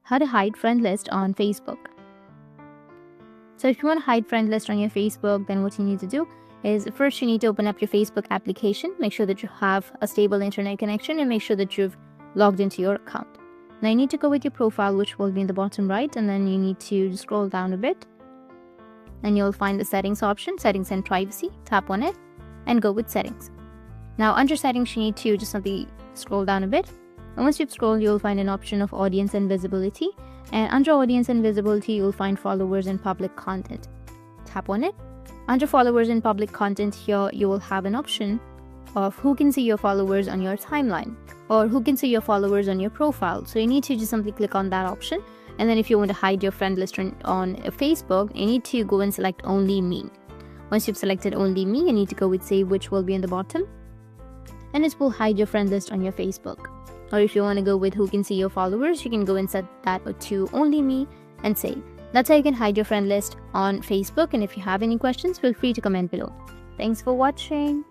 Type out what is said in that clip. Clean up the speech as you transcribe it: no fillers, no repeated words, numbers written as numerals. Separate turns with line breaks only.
how to hide friend list on Facebook. So if you want to hide friend list on your Facebook, then what you need to do is first you need to open up your Facebook application, make sure that you have a stable internet connection, and make sure that you've logged into your account. Now you need to go with your profile, which will be in the bottom right, and then you need to scroll down a bit and you'll find the settings option, settings and privacy. Tap on it and go with settings. Now under settings, you need to just simply scroll down a bit, and once you've scrolled, you'll find an option of audience and visibility, and under audience and visibility you'll find followers and public content. Tap on it. Under followers and public content, here you will have an option of who can see your followers on your timeline or who can see your followers on your profile. So you need to just simply click on that option, and then if you want to hide your friend list on Facebook, you need to go and select only me. Once you've selected only me, you need to go with save, which will be in the bottom, and it will hide your friend list on your Facebook. Or if you want to go with who can see your followers, you can go and set that to only me and save. That's how you can hide your friend list on Facebook. And if you have any questions, feel free to comment below. Thanks for watching.